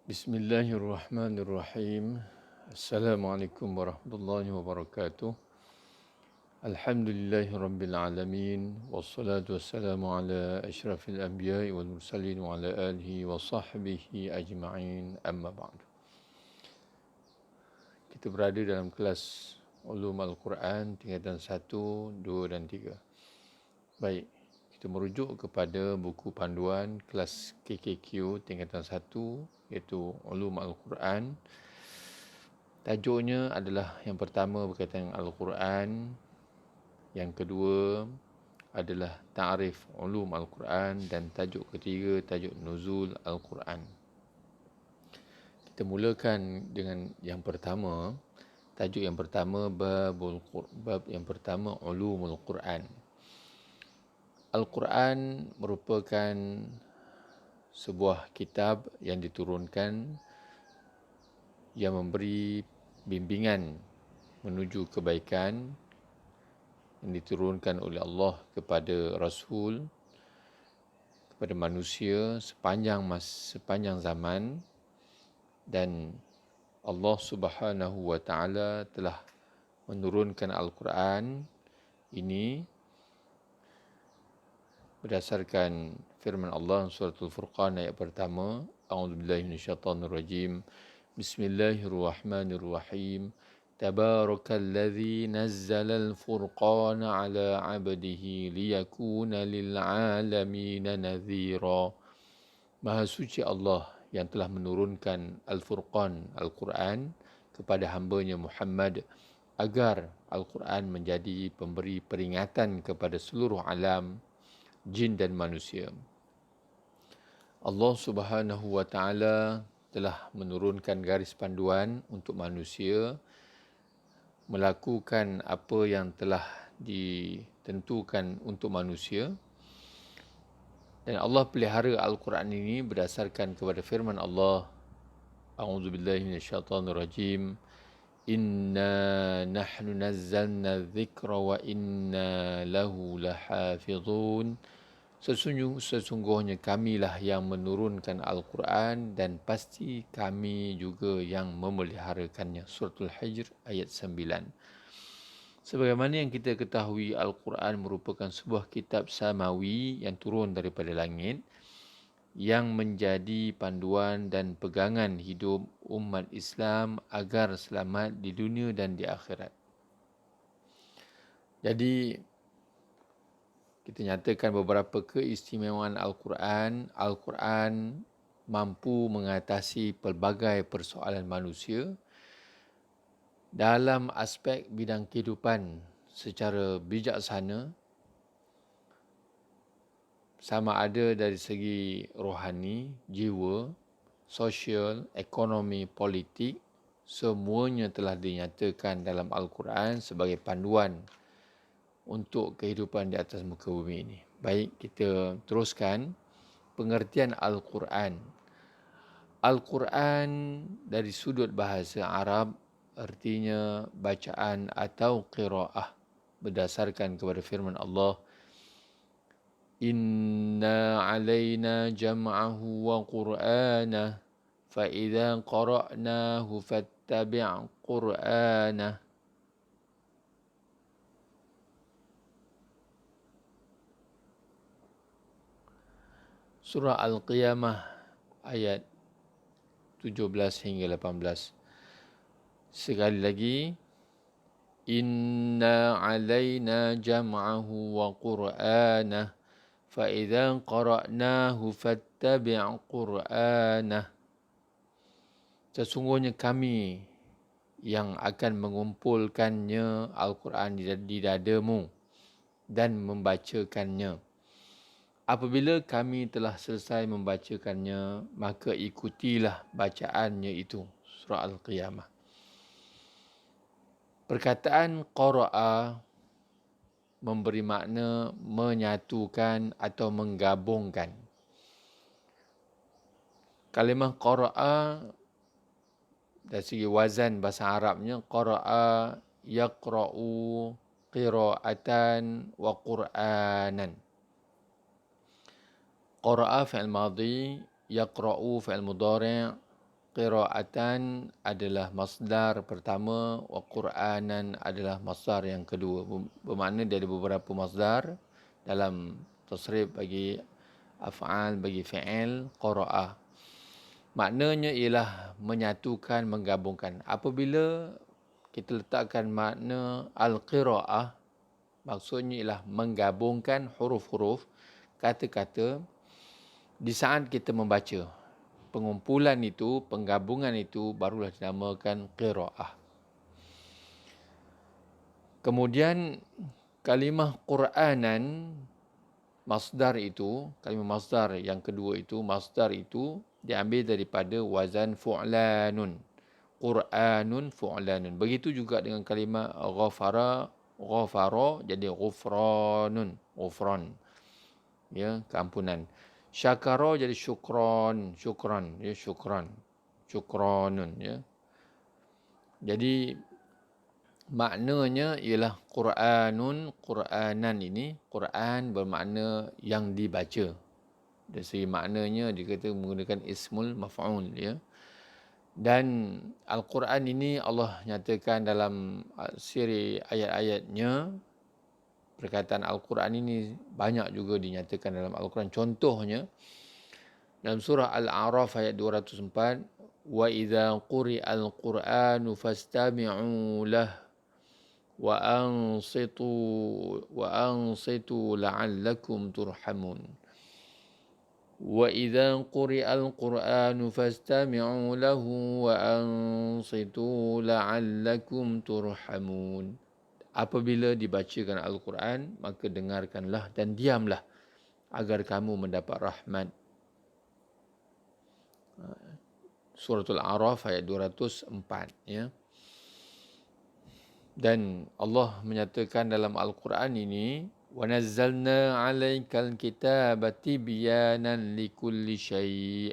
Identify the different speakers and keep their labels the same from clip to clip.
Speaker 1: Bismillahirrahmanirrahim. Assalamualaikum warahmatullahi wabarakatuh. Alhamdulillahirabbil alamin wassalatu wassalamu ala asyrafil anbiya'i wal mursalin wa ala alihi wa sahbihi ajma'in amma ba'du. Kita berada dalam kelas Ulum Al-Quran tingkatan 1, 2 dan 3. Baik, kita merujuk kepada buku panduan kelas KKQ tingkatan 1 iaitu Ulum Al-Quran. Tajuknya adalah yang pertama berkaitan dengan Al-Quran, yang kedua adalah Ta'rif Ulum Al-Quran dan tajuk ketiga tajuk Nuzul Al-Quran. Kita mulakan dengan yang pertama. Tajuk yang pertama bab yang pertama Ulumul Quran. Al-Quran merupakan sebuah kitab yang diturunkan yang memberi bimbingan menuju kebaikan yang diturunkan oleh Allah kepada Rasul, kepada manusia sepanjang zaman, dan Allah Subhanahu wa taala telah menurunkan Al-Quran ini berdasarkan firman Allah suratul Furqan ayat pertama, a'udzubillahi minasyaitonirrajim. Bismillahirrahmanirrahim. Tabarakalladzi nazzalal furqana ala 'abdihi liyakuna lil 'alamin nadhira. Maha suci Allah yang telah menurunkan Al-Furqan, Al-Quran kepada hamba-Nya Muhammad agar Al-Quran menjadi pemberi peringatan kepada seluruh alam, jin dan manusia. Allah Subhanahu wa taala telah menurunkan garis panduan untuk manusia melakukan apa yang telah ditentukan untuk manusia, dan Allah pelihara Al-Quran ini berdasarkan kepada firman Allah, a'udzubillahi minasyaitonirrajim. Inna nahnu nazzalna dzikra wa inna lahu lahafizun. Sesungguhnya kamilah yang menurunkan Al-Quran dan pasti kami juga yang memeliharakannya. Suratul Hijr ayat 9. Sebagaimana yang kita ketahui, Al-Quran merupakan sebuah kitab samawi yang turun daripada langit yang menjadi panduan dan pegangan hidup umat Islam agar selamat di dunia dan di akhirat. Jadi kita nyatakan beberapa keistimewaan Al-Quran. Al-Quran mampu mengatasi pelbagai persoalan manusia dalam aspek bidang kehidupan secara bijaksana, sama ada dari segi rohani, jiwa, sosial, ekonomi, politik, semuanya telah dinyatakan dalam Al-Quran sebagai panduan untuk kehidupan di atas muka bumi ini. Baik, kita teruskan pengertian Al-Quran. Al-Quran dari sudut bahasa Arab artinya bacaan atau qiraah berdasarkan kepada firman Allah, Inna alaina jam'ahu wa qur'anah fa idza qara'nahu fattabi' qur'anah. Surah Al-Qiyamah ayat 17 hingga 18. Sekali lagi, Inna alaina jam'ahu wa qur'anah fa idza qara'nahu fattabi' qur'anah. Sesungguhnya kami yang akan mengumpulkannya Al-Quran di dadamu dan membacakannya. Apabila kami telah selesai membacakannya, maka ikutilah bacaannya itu. Surah Al-Qiyamah. Perkataan qara'a memberi makna menyatukan atau menggabungkan. Kalimah qara'a dari segi wazan bahasa Arabnya, qara'a yaqra'u qira'atan wa qur'anan. Qara'a fi'il madhi, yaqra'u fi'il mudhari', qira'atan adalah masdar pertama, wa Qur'anan adalah masdar yang kedua. Bermakna dia ada beberapa masdar dalam tasrif bagi af'al, bagi fi'il, qara'a. Maknanya ialah menyatukan, menggabungkan. Apabila kita letakkan makna al-qira'ah, maksudnya ialah menggabungkan huruf-huruf, kata-kata di saat kita membaca. Pengumpulan itu, penggabungan itu barulah dinamakan qira'ah. Kemudian kalimah Qur'anan, masdar itu, kalimah masdar yang kedua itu, masdar itu diambil daripada wazan fu'lanun. Qur'anun fu'lanun. Begitu juga dengan kalimah ghafara, ghafara jadi ghufranun, ghufran. Ya, keampunan. Syakara jadi syukran, syukran, ya, syukran, syukranun, ya. Jadi maknanya ialah Qur'anun, Qur'anan ini, Quran bermakna yang dibaca. Dari segi maknanya dikata menggunakan ismul maf'ul, ya. Dan Al-Quran ini Allah nyatakan dalam siri ayat-ayatnya. Perkataan Al-Quran ini banyak juga dinyatakan dalam Al-Quran. Contohnya dalam surah Al-A'raf ayat 204, wa idza quri'al Qur'anu fastami'u lah wa ansitu la'allakum turhamun. Wa idza quri'al Qur'anu fastami'u lahu wa ansitu la'allakum turhamun. Apabila dibacakan Al-Quran, maka dengarkanlah dan diamlah agar kamu mendapat rahmat. Suratul A'raf ayat 204. Ya. Dan Allah menyatakan dalam Al-Quran ini, وَنَزَّلْنَا عَلَيْكَ الْكِتَابَ تِبْيَانًا لِكُلِّ شَيْءٍ.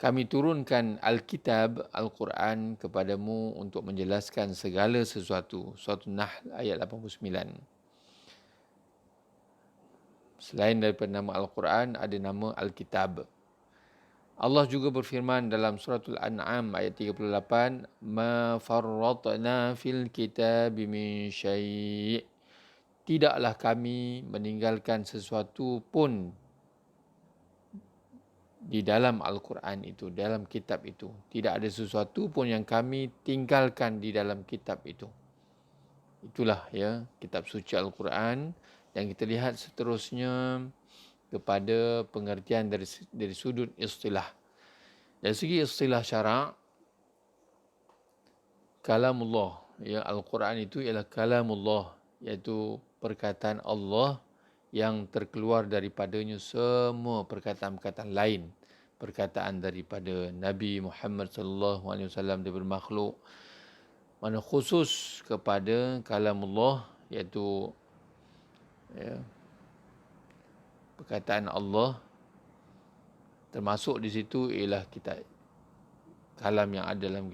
Speaker 1: Kami turunkan Alkitab, Al-Quran kepadamu untuk menjelaskan segala sesuatu. Surah Nahl ayat 89. Selain daripada nama Al-Quran, ada nama Alkitab. Allah juga berfirman dalam suratul An'am ayat 38, "Ma farratna fil kitabi min syai'." Tidaklah kami meninggalkan sesuatu pun di dalam Al-Quran itu, dalam kitab itu. Tidak ada sesuatu pun yang kami tinggalkan di dalam kitab itu. Itulah, ya, kitab suci Al-Quran. Yang kita lihat seterusnya kepada pengertian dari sudut istilah. Dari segi istilah syarak, kalamullah, ya, Al-Quran itu ialah kalamullah, iaitu perkataan Allah yang terkeluar daripadanya semua perkataan-perkataan lain. Perkataan daripada Nabi Muhammad sallallahu alaihi wasallam daripada makhluk. Mana khusus kepada kalamullah, iaitu, ya, perkataan Allah, termasuk di situ ialah kitab kalam yang ada dalam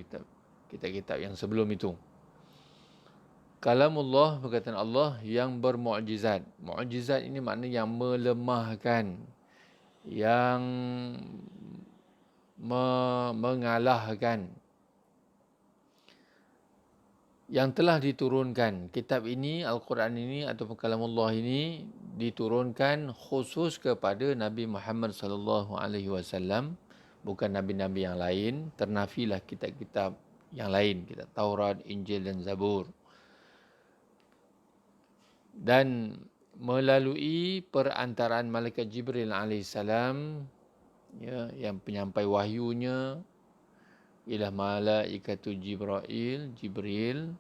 Speaker 1: kitab-kitab yang sebelum itu. Kalamullah, perkataan Allah yang bermukjizat. Mukjizat ini maknanya yang melemahkan, yang mengalahkan, yang telah diturunkan. Kitab ini, Al-Quran ini ataupun kalamullah ini diturunkan khusus kepada Nabi Muhammad sallallahu alaihi wasallam, bukan nabi-nabi yang lain. Ternafilah kitab-kitab yang lain, kitab Taurat, Injil dan Zabur. Dan melalui perantaraan malaikat Jibril alaihissalam, ya, yang penyampai wahyunya ialah malaikatu Jibril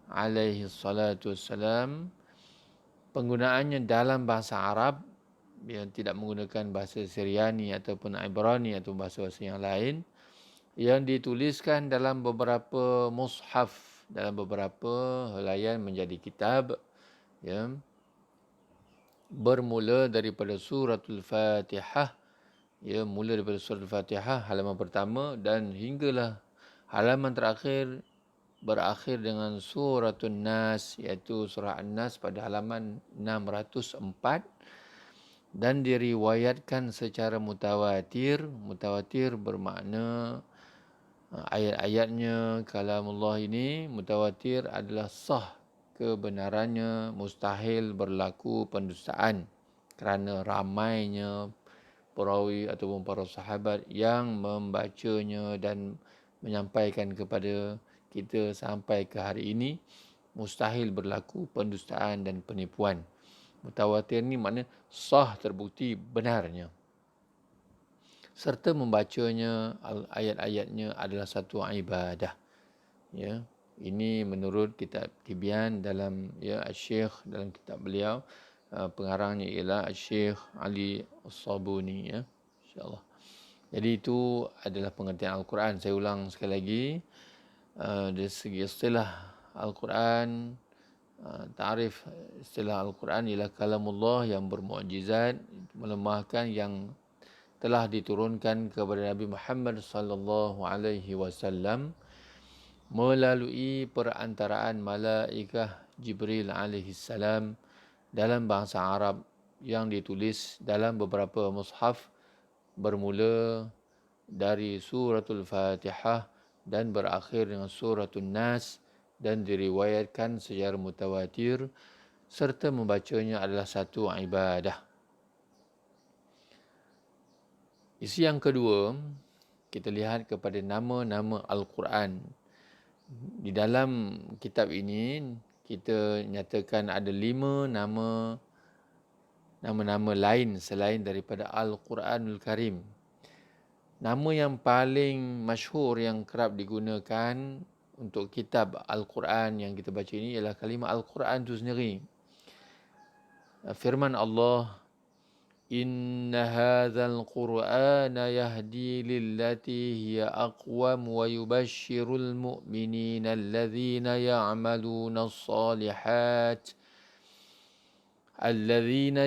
Speaker 1: alaihi salatu wassalam. Penggunaannya dalam bahasa Arab, yang tidak menggunakan bahasa Syriani ataupun Ibrani atau bahasa-bahasa yang lain, yang dituliskan dalam beberapa mushaf, dalam beberapa helaian menjadi kitab, ya, bermula daripada suratul Fatihah, ya, mula daripada suratul Fatihah halaman pertama dan hinggalah halaman terakhir, berakhir dengan suratul Nas, iaitu surah An-Nas pada halaman 604. dan diriwayatkan secara mutawatir. Mutawatir bermakna ayat-ayatnya kalamullah ini mutawatir adalah sah kebenarannya, mustahil berlaku pendustaan kerana ramainya perawi ataupun para sahabat yang membacanya dan menyampaikan kepada kita sampai ke hari ini, mustahil berlaku pendustaan dan penipuan. Mutawatir ni makna sah terbukti benarnya. Serta membacanya ayat-ayatnya adalah satu ibadah. Ya, ini menurut kitab Tibyan dalam Syekh dalam kitab beliau, pengarangnya ialah Syekh Ali As-Sabuni, ya, insya-Allah. Jadi itu adalah pengertian Al-Quran. Saya ulang sekali lagi, dari segi istilah Al-Quran, ta'rif istilah Al-Quran ialah kalamullah yang bermukjizat, melemahkan, yang telah diturunkan kepada Nabi Muhammad sallallahu alaihi wasallam melalui perantaraan malaikah Jibril alaihi salam dalam bahasa Arab yang ditulis dalam beberapa mushaf bermula dari suratul Fatihah dan berakhir dengan suratul Nas, dan diriwayatkan secara mutawatir, serta membacanya adalah satu ibadah. Isi yang kedua, kita lihat kepada nama-nama Al-Quran. Di dalam kitab ini, kita nyatakan ada 5 nama-nama lain selain daripada Al-Quranul Karim. Nama yang paling masyhur yang kerap digunakan untuk kitab Al-Quran yang kita baca ini ialah kalimah Al-Quran itu sendiri. Firman Allah, Inna hadzal Qur'ana yahdi lillati hiya aqwam wa yubashshirul mu'minina alladhina ya'maluna as-salihat anna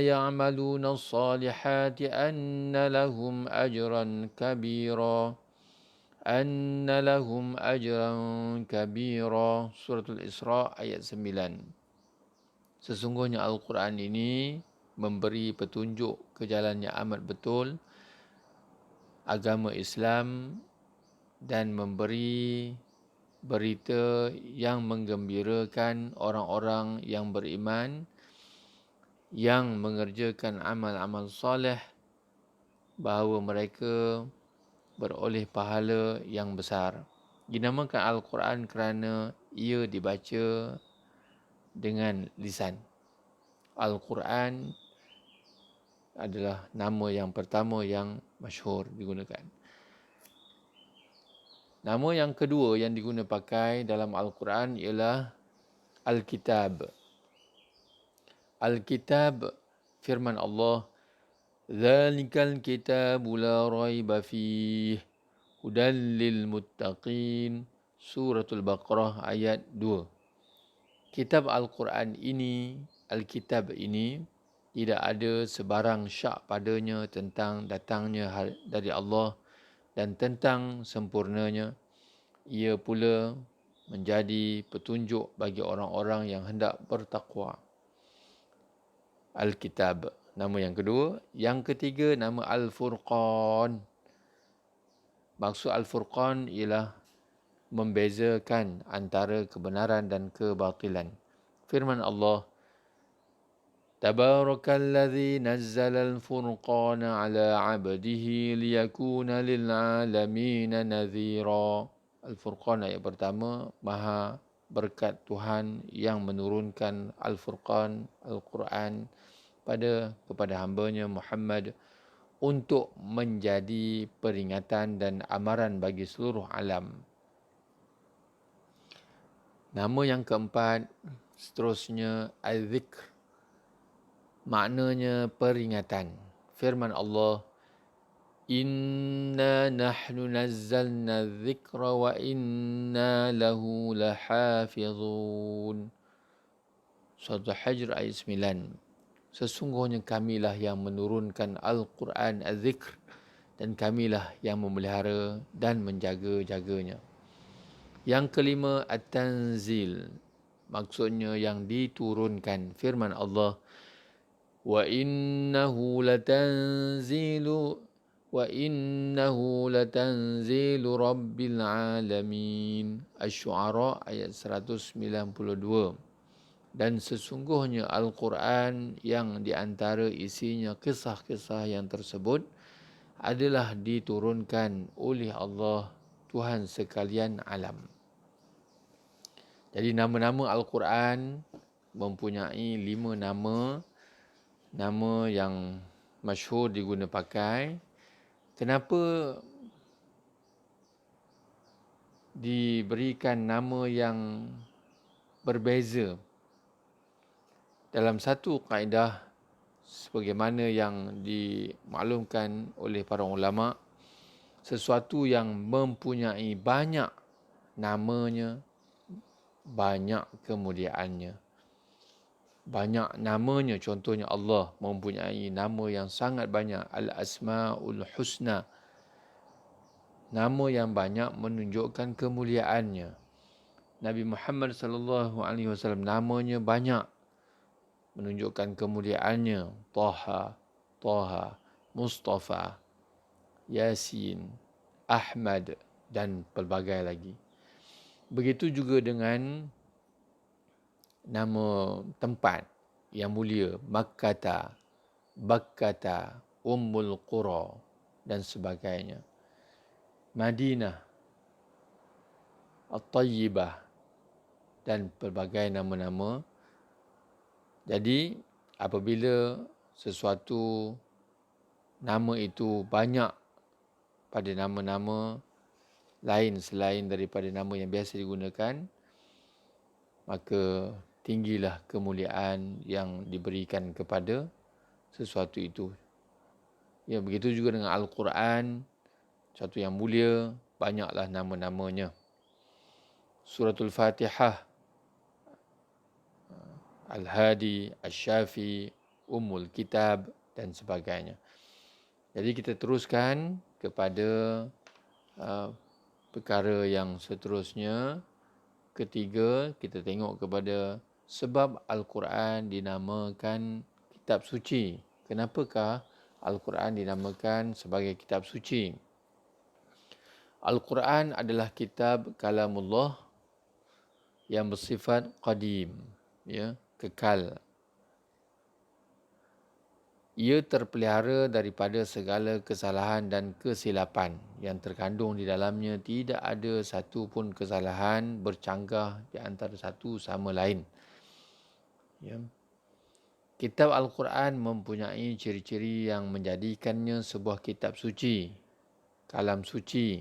Speaker 1: lahum ajran kabira. Suratul Isra ayat 9. Sesungguhnya Al-Quran ini memberi petunjuk ke jalan yang amat betul, agama Islam, dan memberi berita yang menggembirakan orang-orang yang beriman, yang mengerjakan amal-amal soleh, bahawa mereka beroleh pahala yang besar. Dinamakan Al-Quran kerana ia dibaca dengan lisan. Al-Quran adalah nama yang pertama yang masyhur digunakan. Nama yang kedua yang digunakan pakai dalam Al-Quran ialah Al-Kitab. Al-Kitab, firman Allah, Dzalikal kitabu la raiba fihi hudan lil muttaqin. Suratul Baqarah ayat 2. Kitab Al-Quran ini, Al-Kitab ini, tidak ada sebarang syak padanya tentang datangnya dari Allah dan tentang sempurnanya. Ia pula menjadi petunjuk bagi orang-orang yang hendak bertakwa. Al-Kitab, nama yang kedua. Yang ketiga, nama Al-Furqan. Maksud Al-Furqan ialah membezakan antara kebenaran dan kebatilan. Firman Allah, Tabarakalladzi nazzalal furqana ala 'abdihi liyakuna lil 'alamina nadhira. Al-Furqan ayat pertama, Maha berkat Tuhan yang menurunkan Al-Furqan, Al-Quran kepada hamba-Nya Muhammad untuk menjadi peringatan dan amaran bagi seluruh alam. Nama yang keempat, seterusnya Al-Zikr. Maknanya peringatan. Firman Allah, Inna nahnu nazzalna dzikra wa inna lahu lahafizun. Surah Al-Hajr ayat 9. Sesungguhnya kamilah yang menurunkan Al-Quran Az-Zikr, dan kamilah yang memelihara dan menjaga-jaganya. Yang kelima, At-Tanzil. Maksudnya yang diturunkan. Firman Allah, wa innahu latanzilu rabbil alamin. Asy-Syu'ara ayat 192. Dan sesungguhnya Al-Quran yang di antara isinya kisah-kisah yang tersebut adalah diturunkan oleh Allah Tuhan sekalian alam. Jadi nama-nama Al-Quran mempunyai 5 nama. Nama yang masyhur diguna pakai. Kenapa diberikan nama yang berbeza? Dalam satu kaedah sebagaimana yang dimaklumkan oleh para ulama, sesuatu yang mempunyai banyak namanya, banyak kemuliaannya. Banyak namanya, contohnya Allah mempunyai nama yang sangat banyak, Al-Asma'ul Husna. Nama yang banyak menunjukkan kemuliaannya. Nabi Muhammad SAW namanya banyak menunjukkan kemuliaannya. Taha, Mustafa, Yasin, Ahmad dan pelbagai lagi. Begitu juga dengan nama tempat yang mulia, Makkah, Bakkah, Ummul Qura dan sebagainya. Madinah, At-Tayyibah dan pelbagai nama-nama. Jadi apabila sesuatu nama itu banyak pada nama-nama lain selain daripada nama yang biasa digunakan, maka tinggilah kemuliaan yang diberikan kepada sesuatu itu. Ya, begitu juga dengan Al-Quran, sesuatu yang mulia, banyaklah nama-namanya. Suratul Fatihah, Al-Hadi, Asy-Syafi, Ummul Kitab dan sebagainya. Jadi kita teruskan kepada perkara yang seterusnya. Ketiga, kita tengok kepada sebab Al-Quran dinamakan kitab suci. Kenapakah Al-Quran dinamakan sebagai kitab suci? Al-Quran adalah kitab kalamullah yang bersifat qadim, ya, kekal. Ia terpelihara daripada segala kesalahan dan kesilapan yang terkandung di dalamnya. Tidak ada satu pun kesalahan bercanggah di antara satu sama lain. Ya. Kitab Al-Quran mempunyai ciri-ciri yang menjadikannya sebuah kitab suci, kalam suci.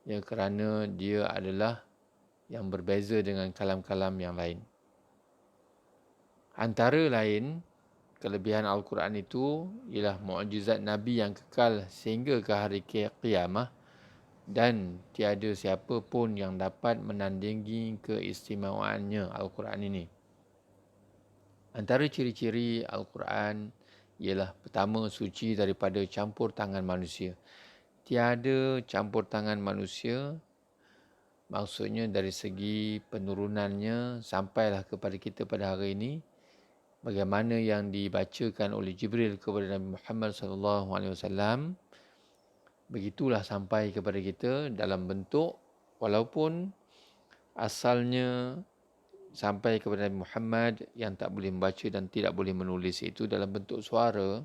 Speaker 1: Ya, kerana dia adalah yang berbeza dengan kalam-kalam yang lain. Antara lain, kelebihan Al-Quran itu ialah mukjizat Nabi yang kekal sehingga ke hari kiamah dan tiada siapa pun yang dapat menandingi keistimewaannya Al-Quran ini. Antara ciri-ciri Al-Quran ialah pertama, suci daripada campur tangan manusia. Tiada campur tangan manusia, maksudnya dari segi penurunannya sampailah kepada kita pada hari ini. Bagaimana yang dibacakan oleh Jibril kepada Nabi Muhammad SAW, begitulah sampai kepada kita dalam bentuk, walaupun asalnya sampai kepada Nabi Muhammad yang tak boleh membaca dan tidak boleh menulis itu dalam bentuk suara,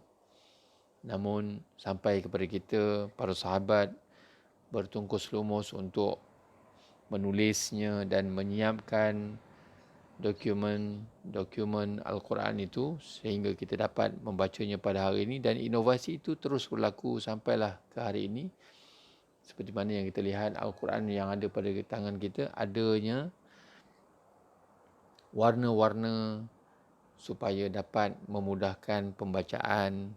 Speaker 1: namun sampai kepada kita, para sahabat bertungkus lumus untuk menulisnya dan menyiapkan dokumen Al-Quran itu sehingga kita dapat membacanya pada hari ini, dan inovasi itu terus berlaku sampailah ke hari ini. Seperti mana yang kita lihat Al-Quran yang ada pada tangan kita, adanya warna-warna supaya dapat memudahkan pembacaan,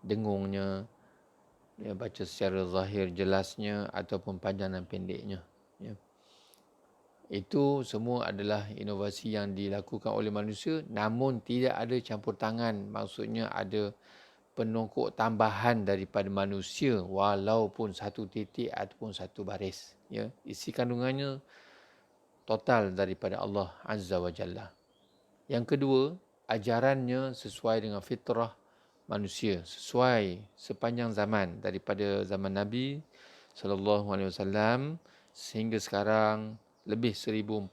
Speaker 1: dengungnya, ya, baca secara zahir jelasnya ataupun panjang dan pendeknya. Ya. Itu semua adalah inovasi yang dilakukan oleh manusia, namun tidak ada campur tangan. Maksudnya ada penongkok tambahan daripada manusia walaupun satu titik ataupun satu baris. Ya. Isi kandungannya total daripada Allah Azza wa Jalla. Yang kedua, ajarannya sesuai dengan fitrah manusia, sesuai sepanjang zaman daripada zaman Nabi SAW sehingga sekarang lebih 1400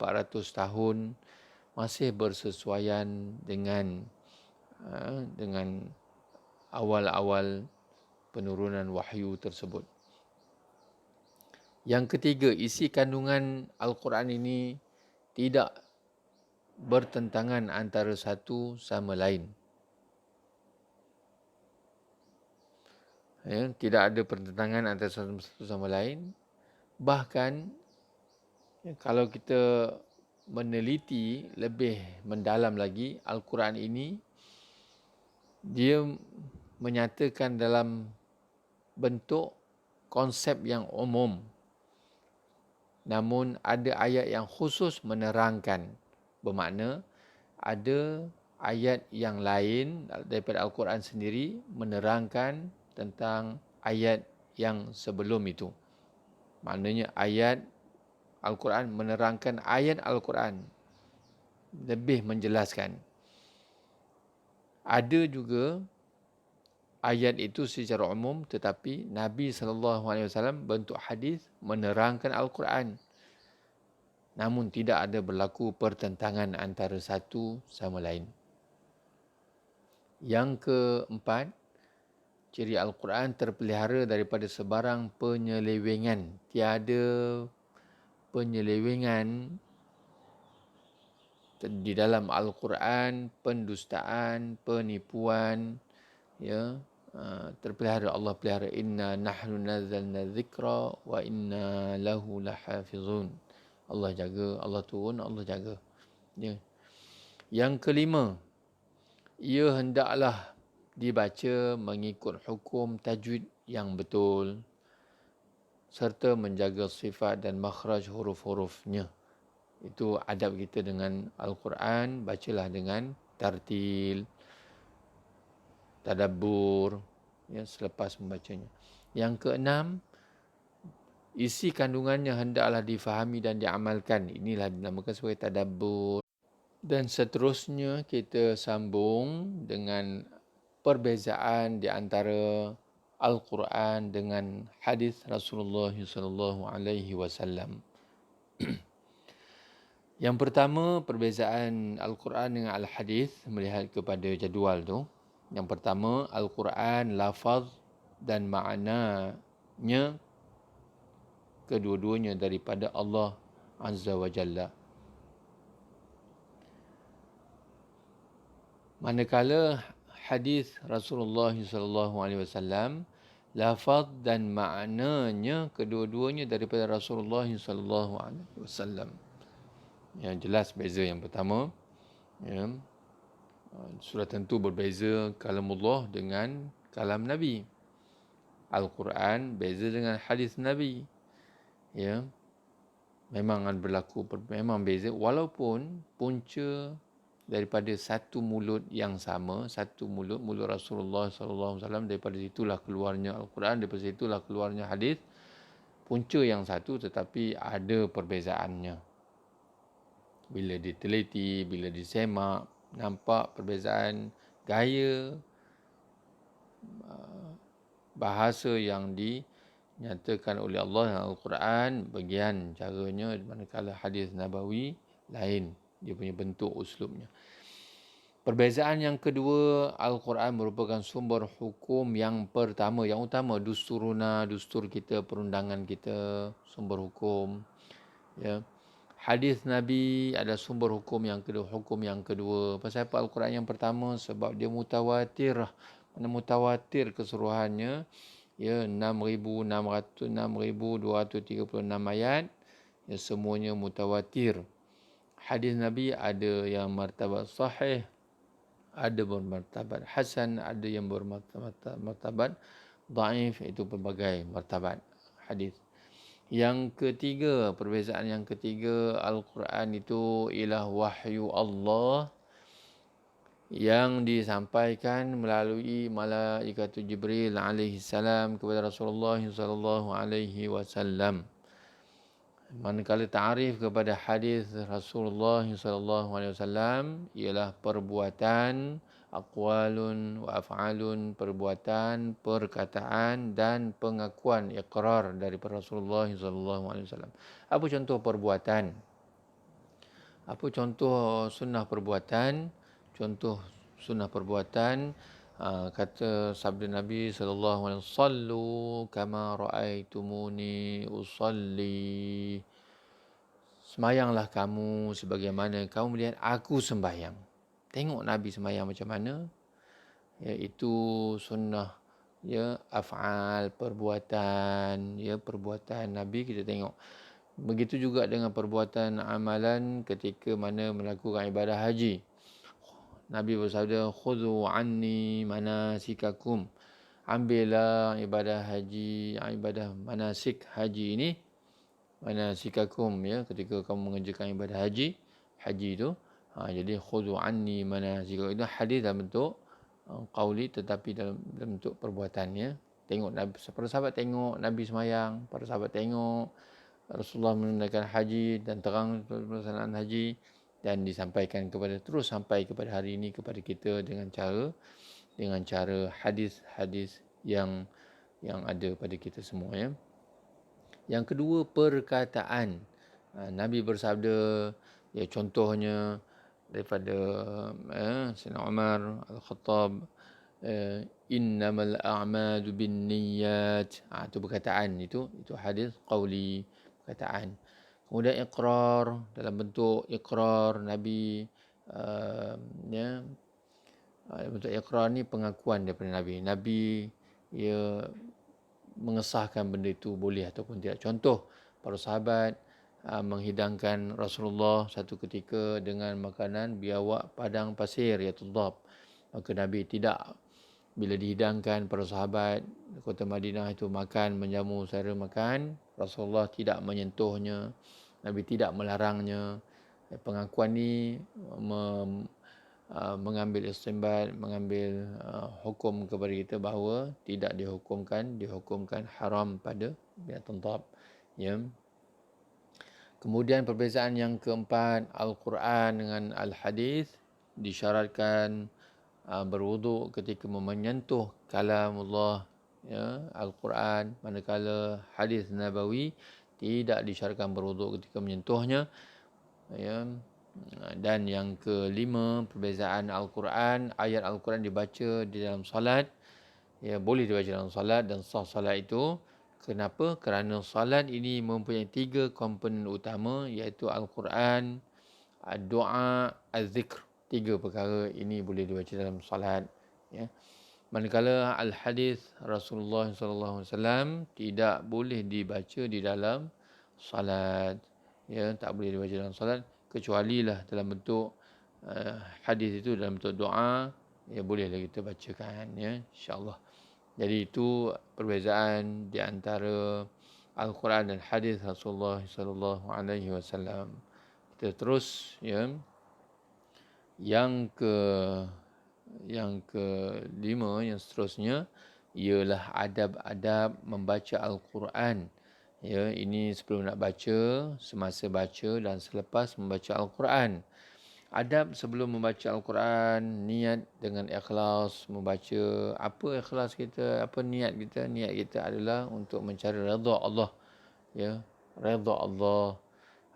Speaker 1: tahun masih bersesuaian dengan awal-awal penurunan wahyu tersebut. Yang ketiga, isi kandungan Al-Quran ini tidak bertentangan antara satu sama lain. Tidak ada pertentangan antara satu sama lain. Bahkan kalau kita meneliti lebih mendalam lagi, Al-Quran ini dia menyatakan dalam bentuk konsep yang umum. Namun ada ayat yang khusus menerangkan. Bermakna ada ayat yang lain daripada Al-Quran sendiri menerangkan tentang ayat yang sebelum itu. Maknanya ayat Al-Quran menerangkan ayat Al-Quran, lebih menjelaskan. Ada juga ayat itu secara umum, tetapi Nabi SAW bentuk hadis menerangkan Al-Quran. Namun tidak ada berlaku pertentangan antara satu sama lain. Yang keempat, ciri Al-Quran terpelihara daripada sebarang penyelewengan. Tiada penyelewengan di dalam Al-Quran, pendustaan, penipuan, terpelihara. Allah pelihara, inna nahnu nazzalna dzikra wa inna lahu lahafizun. Allah jaga, Allah turun, Allah jaga. Yang kelima, ia hendaklah dibaca mengikut hukum tajwid yang betul serta menjaga sifat dan makhraj huruf-hurufnya. Itu adab kita dengan Al-Quran, bacalah dengan tartil, tadabbur, selepas membacanya. Yang keenam, isi kandungannya hendaklah difahami dan diamalkan. Inilah dinamakan sebagai tadabbur. Dan seterusnya kita sambung dengan perbezaan di antara Al-Quran dengan hadis Rasulullah SAW. Yang pertama, perbezaan Al-Quran dengan Al-Hadis melihat kepada jadual tu. Yang pertama, Al-Quran lafaz dan maknanya kedua-duanya daripada Allah Azza wa Jalla. Manakala hadis Rasulullah SAW lafaz dan maknanya kedua-duanya daripada Rasulullah SAW. Yang jelas beza yang pertama, sudah tentu berbeza kalamullah dengan kalam Nabi. Al-Quran beza dengan hadis Nabi. Memang berlaku, memang beza, walaupun punca daripada satu mulut yang sama, satu mulut Rasulullah SAW, daripada situlah keluarnya Al-Quran, daripada situlah keluarnya hadis, punca yang satu tetapi ada perbezaannya. Bila diteliti, bila disemak, nampak perbezaan gaya, bahasa yang dinyatakan oleh Allah dalam Al-Quran, bagian caranya, manakala hadis Nabawi lain, dia punya bentuk uslubnya. Perbezaan yang kedua, Al-Quran merupakan sumber hukum yang pertama, yang utama, dusturuna, dustur kita, perundangan kita, sumber hukum. Hadis Nabi ada sumber hukum yang kedua, Pasal apa Al-Quran yang pertama? Sebab dia mutawatir. Mana mutawatir keseluruhannya, 6,236 ayat, semuanya mutawatir. Hadis Nabi ada yang martabat sahih, ada bermartabat hasan, ada yang bermartabat dhaif, itu pelbagai martabat hadis. Yang ketiga, perbezaan yang ketiga, Al-Quran itu ialah wahyu Allah yang disampaikan melalui malaikat Jibril alaihi salam kepada Rasulullah sallallahu alaihi wasallam. Manakala ta'rif kepada hadis Rasulullah sallallahu alaihi wasallam ialah perbuatan, aqwalun wa af'alun, perbuatan, perkataan dan pengakuan iqrar daripada Rasulullah sallallahu alaihi wasallam. Apa contoh perbuatan? Apa contoh sunnah perbuatan? Contoh sunnah perbuatan, kata sabda Nabi sallallahu alaihi wasallam, "Sallu kama raaitumuni usalli." Semayanglah kamu sebagaimana kamu melihat aku sembahyang. Tengok Nabi sembahyang macam mana. Iaitu sunnah, af'al, perbuatan, perbuatan Nabi kita tengok. Begitu juga dengan perbuatan amalan ketika mana melakukan ibadah haji. Nabi bersabda, "Khudhu anni manasikakum." Ambillah ibadah haji, ibadah manasik haji ini, manasikakum, ketika kamu mengerjakan ibadah haji itu. Jadi khudhu anni manasikakum itu hadis dalam bentuk qauli, tetapi dalam bentuk perbuatannya. Tengok Nabi, para sahabat tengok Nabi semayang, para sahabat tengok Rasulullah menunaikan haji dan terang pelaksanaan haji, dan disampaikan terus sampai kepada hari ini kepada kita dengan cara hadis-hadis yang ada pada kita semua, ya. Yang kedua, perkataan. Nabi bersabda, contohnya daripada Sayyidina Umar Al-Khattab, innamal a'malu binniyat. Itu perkataan, itu hadis qauli, perkataan. Kemudian iqrar, dalam bentuk iqrar Nabi, bentuk iqrar ni pengakuan daripada Nabi. Nabi mengesahkan benda itu boleh ataupun tidak. Contoh, para sahabat menghidangkan Rasulullah satu ketika dengan makanan biawak padang pasir, iaitu dhab. Maka Nabi tidak, bila dihidangkan para sahabat kota Madinah itu makan, menjamu saudara makan, Rasulullah tidak menyentuhnya, Nabi tidak melarangnya. Pengakuan ni mengambil istinbat, mengambil hukum kepada kita bahawa tidak dihukumkan haram pada binatang dhab, ya. Kemudian perbezaan yang keempat, Al-Quran dengan Al-Hadis disyaratkan berwuduk ketika menyentuh kalamullah, Al-Quran, manakala hadis Nabawi tidak disyaratkan berwuduk ketika menyentuhnya, ya. Dan yang kelima, perbezaan Al-Quran, ayat Al-Quran dibaca di dalam salat, boleh dibaca dalam salat dan sah salat itu. Kenapa? Kerana salat ini mempunyai 3 komponen utama, iaitu Al-Quran, doa, az-zikr. 3 perkara ini boleh dibaca dalam salat, ya. Manakala Al-Hadis Rasulullah SAW tidak boleh dibaca di dalam salat, tak boleh dibaca dalam salat, kecuali lah dalam bentuk hadis itu dalam bentuk doa, bolehlah kita bacakan, insya-Allah. Jadi itu perbezaan di antara Al-Quran dan hadis Rasulullah sallallahu alaihi wasallam. Kita terus, yang kelima, yang seterusnya ialah adab-adab membaca Al-Quran. Ini sebelum nak baca, semasa baca dan selepas membaca Al-Quran. Adab sebelum membaca Al-Quran, niat dengan ikhlas membaca. Apa ikhlas kita? Apa niat kita? Niat kita adalah untuk mencari redha Allah, redha Allah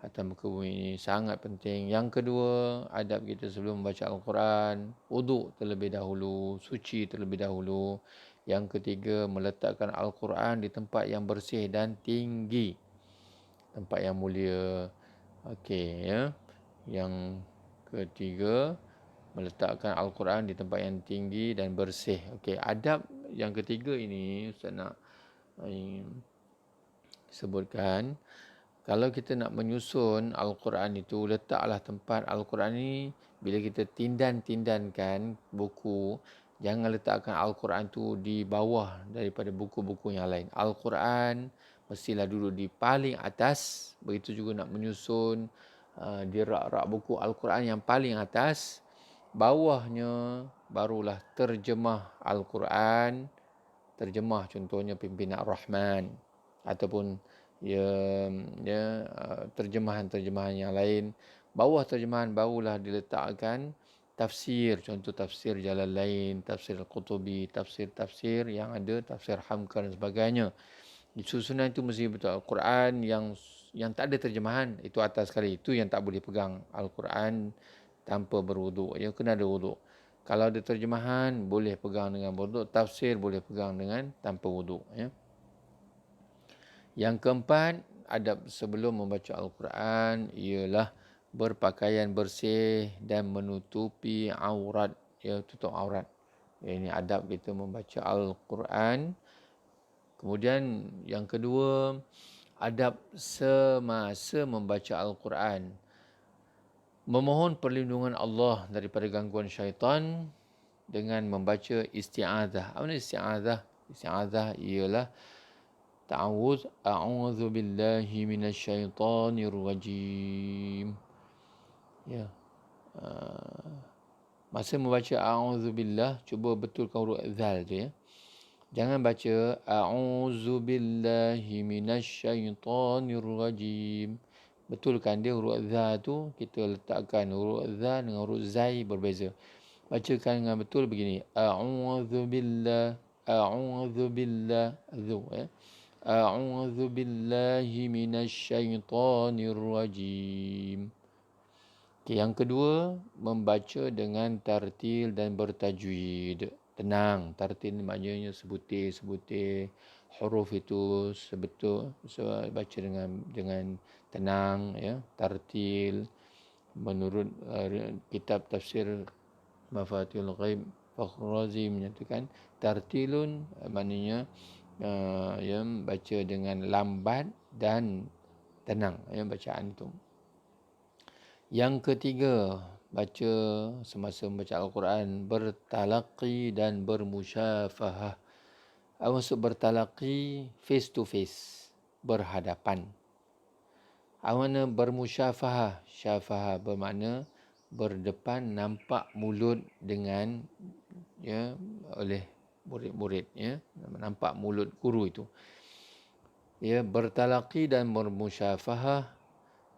Speaker 1: atas muka bumi ini sangat penting. Yang kedua, adab kita sebelum membaca Al-Quran, wuduk terlebih dahulu, suci terlebih dahulu. Yang ketiga, meletakkan Al-Quran di tempat yang bersih dan tinggi, tempat yang mulia. Okey, Yang ketiga, meletakkan Al-Quran di tempat yang tinggi dan bersih. Okey, adab yang ketiga ini Ustaz nak sebutkan. Kalau kita nak menyusun Al-Quran itu, letaklah tempat Al-Quran ini, bila kita tindankan buku, jangan letakkan Al-Quran itu di bawah daripada buku-buku yang lain. Al-Quran mestilah duduk di paling atas. Begitu juga nak menyusun di rak-rak buku Al-Quran yang paling atas, bawahnya barulah terjemah Al-Quran. Terjemah contohnya Pimpinan Ar-Rahman, ataupun ya, terjemahan-terjemahan yang lain. Bawah terjemahan barulah diletakkan tafsir, contoh tafsir Jalalain, tafsir Al-Qutubi, tafsir-tafsir yang ada, tafsir Hamka dan sebagainya. Susunan itu mesti betul. Al-Quran yang tak ada terjemahan, itu atas sekali. Itu yang tak boleh pegang Al-Quran tanpa berwuduk. Ya, kena ada wuduk. Kalau ada terjemahan, boleh pegang dengan berwuduk. Tafsir boleh pegang dengan tanpa wuduk. Ya. Yang keempat, adab sebelum membaca Al-Quran ialah berpakaian bersih dan menutupi aurat. Ya, tutup aurat. Ya, ini adab kita membaca Al-Quran. Kemudian yang kedua, adab semasa membaca Al-Quran. Memohon perlindungan Allah daripada gangguan syaitan dengan membaca isti'adzah. Apa ni isti'adzah? Isti'adzah ialah ta'awuz, a'udzu billahi minasyaitonir rajim. Ya. Masa membaca a'udzu billah, cuba betulkan huruf zal tu ya. Jangan baca a'udzu billahi minasyaitonir rajim. Betulkan dia huruf za tu, kita letakkan huruf za dengan huruf zai berbeza. Bacakan dengan betul begini. A'udzu billah zu ya. A'udzu billahi minasyaitonir rajim. Okay, yang kedua, membaca dengan tartil dan bertajwid. Tenang, tartil ni maknanya sebutir-sebutir huruf itu sebetul, baca dengan tenang ya, tartil menurut kitab tafsir Mafatihul Ghaib Fakhr Razi menyatakan tartilun maknanya yang baca dengan lambat dan tenang ya bacaan itu. Yang ketiga, baca semasa membaca Al-Quran bertalaqi dan bermusyafahah. Apa maksud bertalaqi? Face to face, berhadapan. Apa makna bermusyafahah? Syafahah bermakna berdepan, nampak mulut dengan ya oleh murid-murid ya, nampak mulut guru itu. Ya, bertalaqi dan bermusyafahah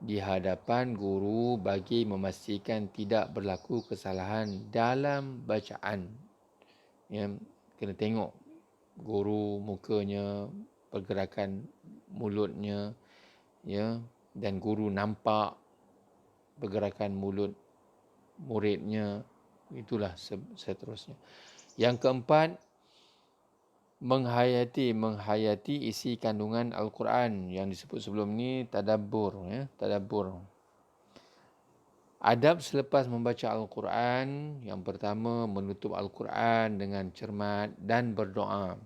Speaker 1: di hadapan guru bagi memastikan tidak berlaku kesalahan dalam bacaan. Ya, kena tengok guru mukanya, pergerakan mulutnya, ya, dan guru nampak pergerakan mulut muridnya. Itulah seterusnya. Yang keempat, menghayati isi kandungan Al-Quran yang disebut sebelum ni tadabbur ya, tadabbur. Adab selepas membaca Al-Quran, yang pertama menutup Al-Quran dengan cermat dan berdoa.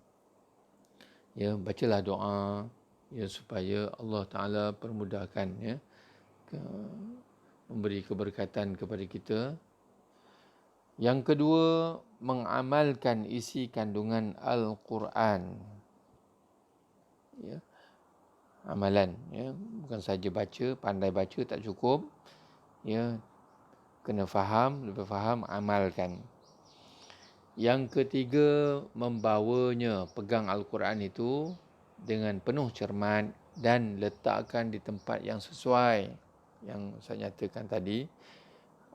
Speaker 1: Ya, bacalah doa ya supaya Allah Taala permudahkan ya, memberi keberkatan kepada kita. Yang kedua, mengamalkan isi kandungan Al-Quran. Ya, amalan. Ya, bukan saja baca, pandai baca tak cukup. Ya, kena faham, lebih faham, amalkan. Yang ketiga, membawanya, pegang Al-Quran itu dengan penuh cermat dan letakkan di tempat yang sesuai. Yang saya nyatakan tadi,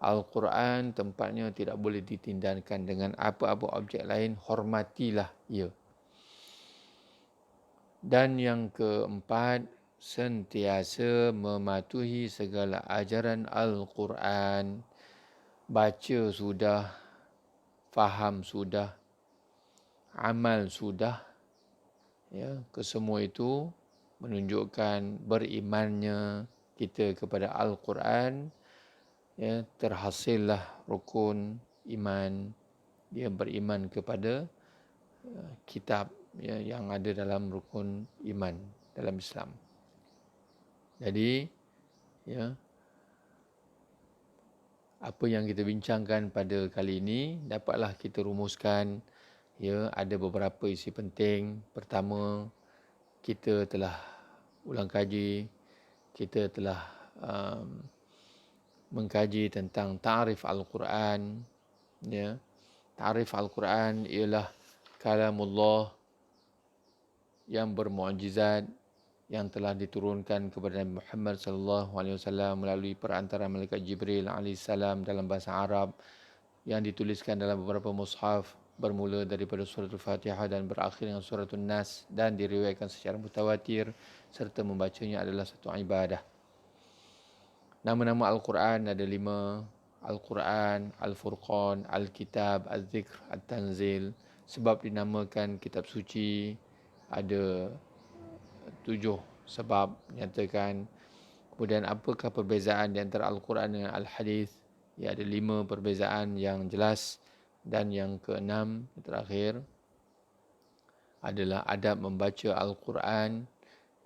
Speaker 1: Al-Quran tempatnya tidak boleh ditindankan dengan apa-apa objek lain, hormatilah ia. Dan yang keempat, sentiasa mematuhi segala ajaran Al-Quran. Baca sudah, faham sudah, amal sudah. Ya, kesemua itu menunjukkan berimannya kita kepada Al-Quran. Ya, terhasillah rukun iman. Dia beriman kepada kitab ya, yang ada dalam rukun iman dalam Islam. Jadi, ya, apa yang kita bincangkan pada kali ini dapatlah kita rumuskan. Ya, ada beberapa isi penting. Pertama, kita telah ulang kaji, kita telah mengkaji tentang ta'rif Al-Quran. Ya, ta'rif Al-Quran ialah kalamullah yang bermukjizat, yang telah diturunkan kepada Nabi Muhammad sallallahu alaihi wasallam melalui perantaraan malaikat Jibril alaihissalam dalam bahasa Arab, yang dituliskan dalam beberapa mushaf bermula daripada surah Al-Fatihah dan berakhir dengan surah An-Nas, dan diriwayatkan secara mutawatir serta membacanya adalah satu ibadah. Nama-nama Al-Quran ada 5: Al-Quran, Al-Furqan, Al-Kitab, Al-Zikr, Al-Tanzil. Sebab dinamakan kitab suci ada 7 sebab nyatakan. Kemudian apakah perbezaan di antara Al-Quran dengan Al-Hadis? Ya, ada 5 perbezaan yang jelas. Dan yang keenam, yang terakhir, adalah adab membaca Al-Quran,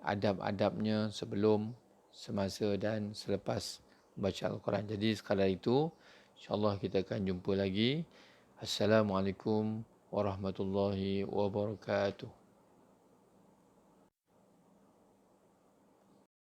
Speaker 1: adab-adabnya sebelum, semasa dan selepas membaca Al-Quran. Jadi sekadar itu, insyaAllah kita akan jumpa lagi. Assalamualaikum warahmatullahi wabarakatuh.